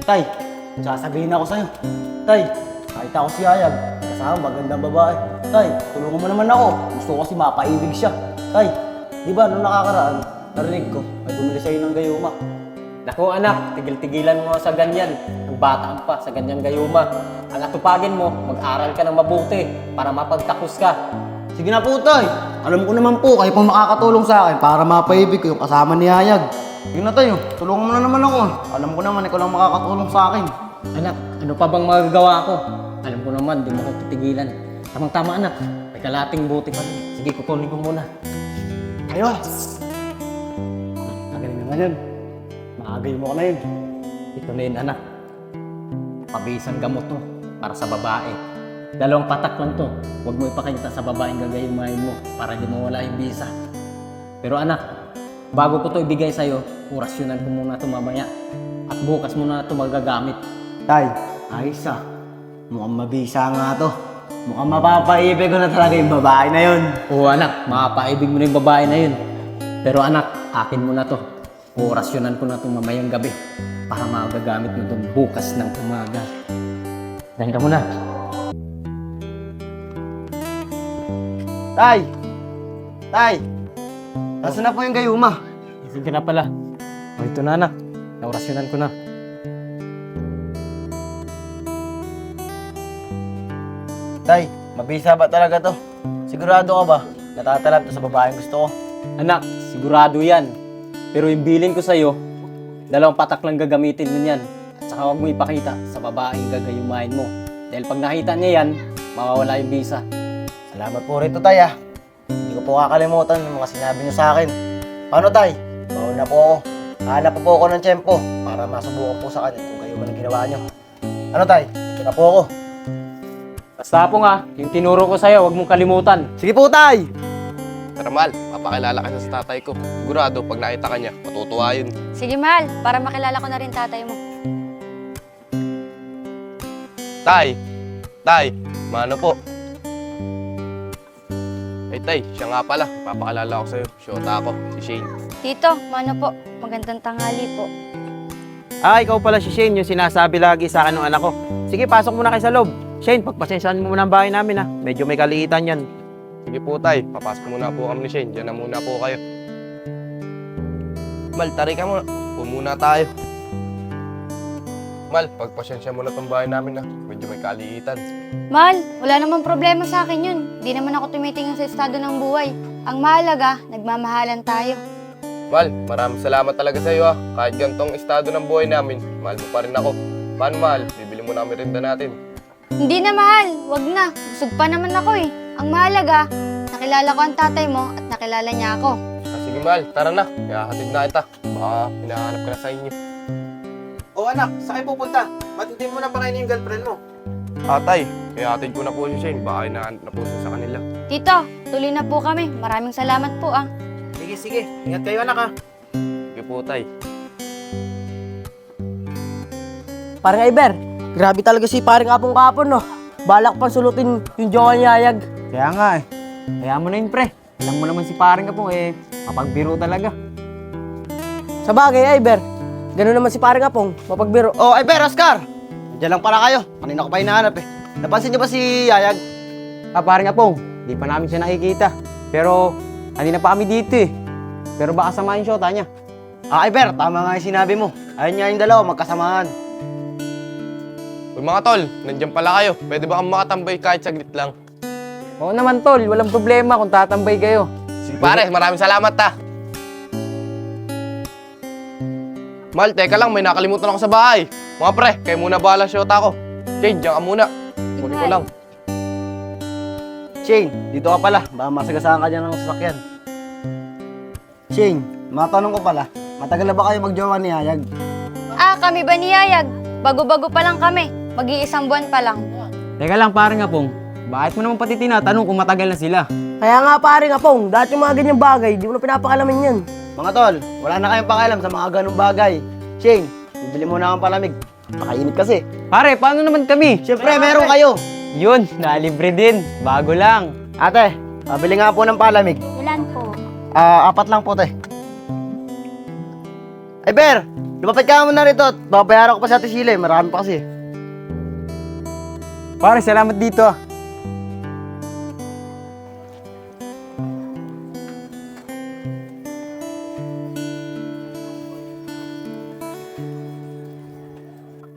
Tay, sasabihin ako sa'yo. Tay, kahit ako si Ayag, kasama magandang babae. Tay, tulungan mo naman ako. Gusto ko kasi mapaibig siya. Tay, di ba nung nakakaraan, narinig ko, may bumili sa'yo ng gayuma. Naku anak, tigil-tigilan mo sa ganyan. Ang bata pa sa ganyang gayuma. Ang atupagin mo, mag-aral ka ng mabuti para mapagtapos ka. Sige na po, Tay. Alam ko naman po, kayo pong makakatulong sa akin para mapaibig ko yung kasama ni Ayag. Sige na, Tay. Tulungan mo na naman ako. Alam ko naman, ikaw lang makakatulong sa akin. Anak, ano pa bang magagawa ko? Alam ko naman, di mo ko titigilan. Tamang-tama anak, may kalating buti pa rin. Sige, kukunin ko muna. Ayos! Magaling naman yun. Maagay mo ka na yun. Ito na yun anak. Pabisang gamot to para sa babae. 2 patak lang to. Huwag mo ipakita sa babaeng gagayumahin mo para di mo wala yung bisa. Pero anak, bago ko to ibigay sa'yo, orasyonan ko muna to mamaya. At bukas mo na to magagamit. Tay, ayos ah. Mukhang mabisa nga to. Mukhang mapapaibig ko na talaga yung babae na yun. Oo anak, mapapaibig mo na yung babae na yun. Pero anak, akin mo na to. Orasyonan ko na to mamayang gabi para magagamit mo to bukas ng umaga. Dahil ka muna. Tay! Tay! Nasaan na po yung gayuma? Isig ka na pala. O ito na anak, naorasyonan ko na. Tay, mabisa ba talaga to? Sigurado ka ba? Natatalab to sa babaeng gusto ko. Anak, sigurado yan. Pero yung bilin ko sa'yo, 2 patak lang gagamitin mo yan. At saka huwag mo ipakita sa babaeng gagayumahin mo. Dahil pag nakita niya yan, mawawala yung bisa. Salamat po rito, Tay ah. Hindi ko po kakalimutan yung mga sinabi niyo sa akin. Paano, Tay? Bawal na po ako. Hanap po ako ng tiyempo para masubukan po sa kanya kung kayo man ang ginawa niyo. Ano, Tay? Ito na po ako. Basta po nga, yung tinuro ko sa'yo, huwag mong kalimutan. Sige po, Tay! Tara mahal, papakilala ka sa tatay ko. Sigurado, pag nakita ka niya, matutuwa yun. Sige, mahal, para makilala ko na rin tatay mo. Tay! Tay! Mano po? Ay tay, siya nga pala. Papakilala ko sa'yo. Shota ako, si Shane. Tito, mano po, magandang tanghali po. Ikaw pala si Shane, yung sinasabi lagi sa akin ng anak ko. Sige, pasok muna kayo sa loob. Shane, pagpasensyaan mo muna ang bahay namin ha. Medyo may kaliitan yan. Sige po tay, papasok muna po kami ni Shane. Diyan na muna po kayo. Mal, tari ka muna. Pumuna tayo. Mal, pagpasensya mo na tong bahay namin na. Medyo may kaliitan. Mahal, wala namang problema sa akin yun. Di naman ako tumitingin sa estado ng buhay. Ang mahalaga, nagmamahalan tayo. Mal, maraming salamat talaga sa iyo ha. Kahit gantong estado ng buhay namin, mahal mo pa rin ako. Paano mahal? Bibili mo na ang merienda natin. Hindi na mahal, wag na. Busog pa naman ako eh. Ang mahalaga, nakilala ko ang tatay mo at nakilala niya ako. Sige mahal, tara na. Ihahatid na kita. Baka hinahanap ka na sa inyo. O anak, saan kayo pupunta? Matindi mo na pa kayo yung girlfriend mo. Tay, ihahatid ko na po si Shane. Baka hinahanap na po siya sa kanila. Tito, tuloy na po kami. Maraming salamat po ah. Sige, sige. Ingat kayo anak ha. Sige po tay. Parang Iber, grabe talaga si paring Apong kapon, no? Balak pang sulutin yung jowa ni Ayag. Kaya nga eh. Kaya mo na yun pre. Alam mo naman si paring Apong mapagbiro talaga. Sa bagay, Iber, gano'n naman si paring Apong, mapagbiro. Oh, ay pero Oscar! Diyan lang pala kayo. Kanina ko pa hinahanap eh. Napansin niyo ba si Ayag? Paring Apong, di pa namin siya nakikita. Pero, hindi na pa kami dito eh. Pero baka samahin siya, tanya. Ay pero, tama nga yung sinabi mo. Ayun nga yung dalawa, magkasamaan. Uy mga tol, nandiyan pala kayo. Pwede ba kang makatambay kahit saglit lang? Oo naman tol, walang problema kung tatambay kayo. Sige pare, maraming salamat ha. Mal, teka lang, may nakalimutan ako sa bahay. Mga pre, kayo muna bahala sa shota ko. Shane, diyan ka muna. Kunin ko lang. Shane, dito ka pala. Baka masagasaan ka dyan ng sasakyan. Shane, matanong ko pala. Matagal na ba kayo magjowa ni Ayag? Ah, kami ba ni Yayag? Bago-bago pa lang kami. Mag-iisang buwan pa lang. Teka lang paring Apong, bakit mo naman pati tinatanong kung matagal na sila? Kaya nga paring Apong, dahil yung mga ganyang bagay, di mo na pinapakalaman yan. Mga tol, wala na kayong pakialam sa mga ganung bagay. Shane, bibili mo na akong palamig. Makainit kasi. Pare, paano naman kami? Siyempre, meron kayo. Yun, nalibre din. Bago lang. Ate, pabili nga po ng palamig. Ilan po? 4 lang po, te. Ay, Ber, lumapit ka muna rito at babayaran ko pa sa Ate Sheila. Marami pa kasi. Pare, salamat dito ah.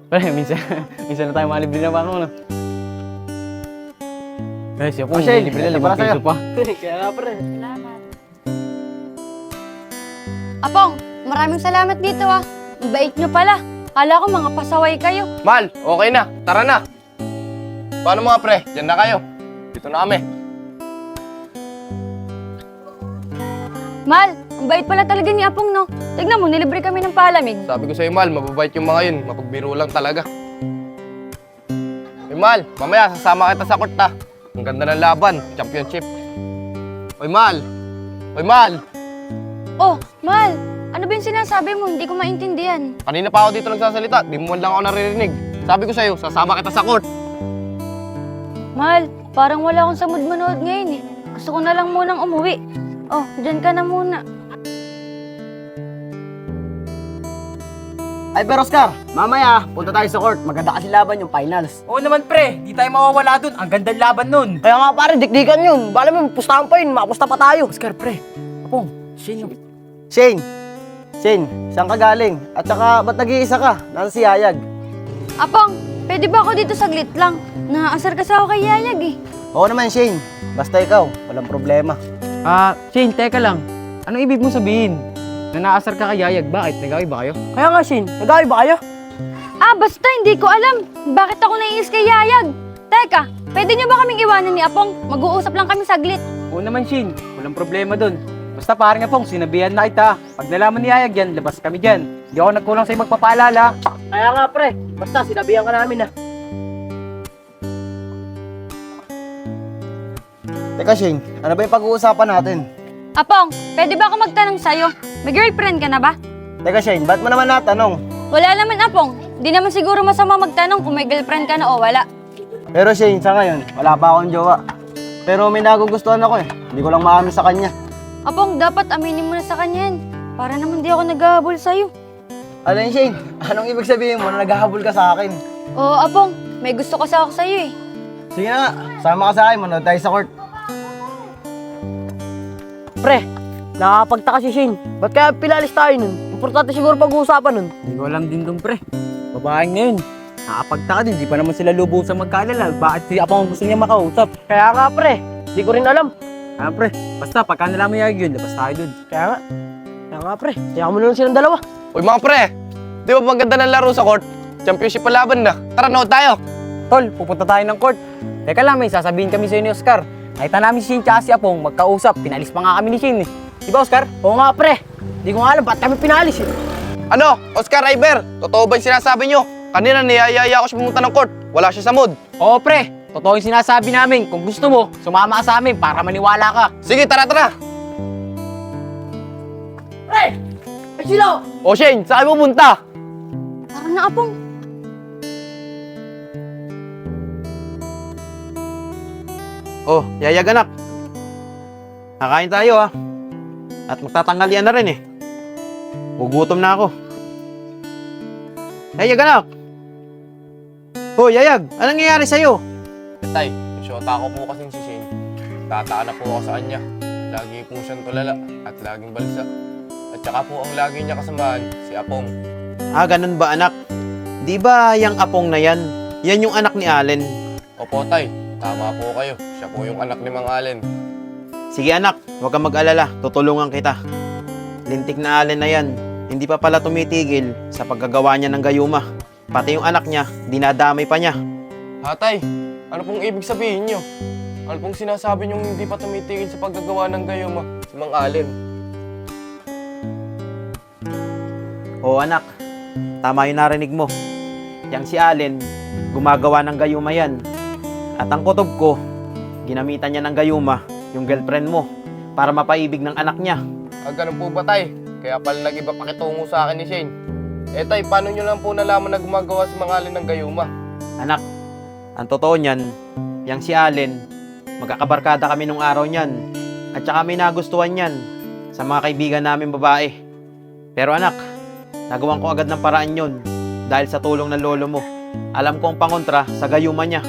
Pre, minsan na tayo malibre na bangko, no? Eh, siya po, Shane, libre na, ito para 5 piso sa'yo. pa. Kaya nga, pre. Apong, maraming salamat dito ah. Ang bait nyo pala. Kala ko mga pasaway kayo. Mal, okay na. Tara na. Paano mga pre? Diyan na kayo. Dito na kami. Mal, ang bait pala talaga ni Apong, no? Tignan mo, nilibre kami ng palamig. Sabi ko sa'yo, Mal, mababait yung mga yun. Mapagbiro lang talaga. Uy, Mal, mamaya sasama kita sa court, ha. Ang ganda ng laban. Championship. Uy, Mal. Uy, Mal. Oh, Mal, ano ba yung sinasabi mo? Hindi ko maintindihan. Kanina pa ako dito nagsasalita. Di mo man lang ako naririnig. Sabi ko sa'yo, sasama kita sa court. Mal, parang wala akong sa mood manood ngayon eh. Gusto ko na lang munang umuwi. Oh, dyan ka na muna. Ay, pero Oscar, mamaya, punta tayo sa court. Maganda kasi laban yung finals. Oo naman pre, di tayo mawawala dun. Ang gandang laban nun. Kaya nga, pare, dikdikan yun. Bala mo, pustahan pa yun. Makapusta pa tayo. Oscar pre, Apong, Shane, Shane, saan ka galing? At saka, ba't nag-iisa ka? Nasa si Yayag. Apong, pwede ba ako dito saglit lang? Naaasar kasi ako kay Yayag eh. Oo naman, Shane. Basta ikaw, walang problema. Shane, teka lang. Anong ibig mo sabihin? Na naasar ka kay Yayag, bakit? Nag-away ba kayo? Kaya nga, Shane, nag-away ba kayo? Ah, basta hindi ko alam. Bakit ako naiis kay Yayag? Teka, pwede niyo ba kaming iwanan ni Apong? Mag-uusap lang kami saglit. Oo naman, Shane. Walang problema dun. Basta parang Apong, sinabihan na kita. Pag nalaman ni Yayag yan, labas kami dyan. Hindi ako nagkulang sa'yo magpapaalala. Kaya nga, pre. Basta, sinabihan ka namin, ha. Teka, Shane, ano ba yung pag-uusapan natin? Apong, pwede ba ako magtanong sa'yo? May girlfriend ka na ba? Teka, Shane, ba't mo naman natanong? Wala naman, Apong. Di naman siguro masama magtanong kung may girlfriend ka na o wala. Pero Shane, sa ngayon, wala pa akong jowa. Pero may nagugustuhan ako eh. Hindi ko lang maamin sa kanya. Apong, dapat aminin mo na sa kanya yan. Para naman di ako naghahabol sa'yo. Alam niyo, Shane, anong ibig sabihin mo na naghahabol ka sa akin? Oo, Apong. May gusto kasi ako sa'yo eh. Sige na nga, sama ka sa akin, manood tayo sa court. Pre, nakakapagtaka si Shane. Ba't kaya pinalis tayo nun? Importante siguro pag-uusapan nun. Hindi ko alam din dun, pre. Babaeng na yun. Nakapagtaka din, di pa naman sila lubusang magkaalala. Bakit si Apong gusto niya makausap? Kaya nga, pre. Di ko rin alam. Pre, basta pagka nalaman ni Yayag yun, labas tayo dun. Kaya nga, pre. Kaya mo na lang silang dalawa. Uy, mga pre. Di ba maganda ng laro sa court? Championship pa laban na. Tara, nood tayo. Tol, pupunta tayo ng court. Teka lang, may sasabihin kami sa'yo ni Oscar. Nakita namin si Shane tsaka si Apong magkausap. Pinalis pa nga kami ni Shane eh. Di ba, Oscar? Oo nga, pre. Di ko nga alam ba't kami pinalis, eh. Ano? Oscar Iber, totoo ba yung sinasabi nyo? Kanina niyayaya ako siya pumunta ng court. Wala siya sa mood. Oo, pre. Totoo yung sinasabi namin. Kung gusto mo, sumama ka sa amin para maniwala ka. Sige, tara, tara. Pre! Ay, sila! O Shane, saan mo pupunta? Tara na, Apong. Oh, Yayag anak. Kakain tayo ah. At magtatanghalian na rin eh. Gugutom na ako. Yayag anak. Oh, Yayag, anong nangyayari sa'yo? Tay, yung syota ko po kasing si Shane. Tataan na po ako sa kanya. Lagi po siyang tulala at laging balsa. At saka po ang lagi niya kasamahan, si Apong. Ah, ganun ba anak? Di ba yung Apong na yan? Yan yung anak ni Allen. Opo, Tay. Tama po kayo. Siya po yung anak ni Mang Allen. Sige anak, huwag kang mag-alala. Tutulungan kita. Lintik na Allen na yan. Hindi pa pala tumitigil sa paggagawa niya ng gayuma. Pati yung anak niya, dinadamay pa niya. Ha, Tay? Ano pong ibig sabihin niyo? Ano pong sinasabi niyong hindi pa tumitigil sa paggagawa ng gayuma? Si Mang Allen. Oo anak, tama yung narinig mo. Yang si Allen, gumagawa ng gayuma yan. At ang kutob ko, ginamitan niya ng gayuma yung girlfriend mo para mapaibig ng anak niya. Ah, ganun po ba, Tay? Kaya pala nag-iba pakitungo sa akin ni Shane. Eh, Tay, paano niyo lang po nalaman na gumagawa si Mang Allen ng gayuma? Anak, ang totoo niyan, yang si Allen, magkakabarkada kami nung araw niyan. At saka may nagustuhan niyan sa mga kaibigan namin babae. Pero anak, nagawan ko agad ng paraan yon dahil sa tulong ng lolo mo. Alam ko ang pangontra sa gayuma niya.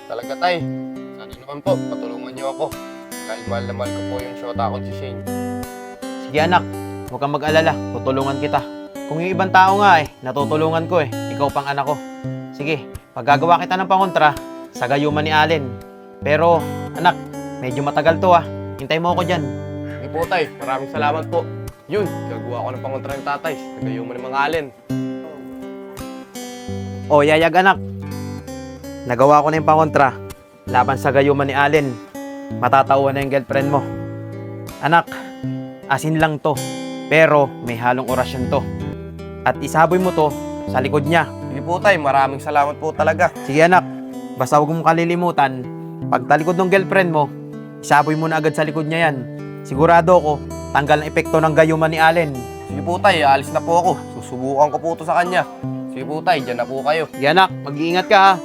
Talaga tay, sana naman po, patulungan niyo ako. Dahil mahal na mahal ko po yung syota ko si Shane. Sige anak, huwag kang mag-alala, tutulungan kita. Kung yung ibang tao nga natutulungan ko ikaw pang anak ko. Sige, paggagawa kita ng pangontra sa gayuma ni Allen. Pero anak, medyo matagal to hintay mo ako dyan. Sige po tay, maraming salamat po. Yun, gagawa ko ng pangontra ng tatay. Nagayo mo ng mga Allen. O yayag anak, nagawa ko na yung pangontra laban sa gayuma ni Allen. Matatauhan na yung girlfriend mo. Anak, asin lang to, pero may halong orasyon to. At isaboy mo to sa likod niya. Sige po tay, maraming salamat po talaga. Sige anak, basta huwag mong kalilimutan, pag talikod ng girlfriend mo, isaboy mo na agad sa likod niya yan. Sigurado ko, tanggal ang epekto ng gayuma ni Allen. Sige po tay, alis na po ako. Susubukan ko po to sa kanya. Sige po tay, dyan na po kayo. Sige anak, mag-iingat ka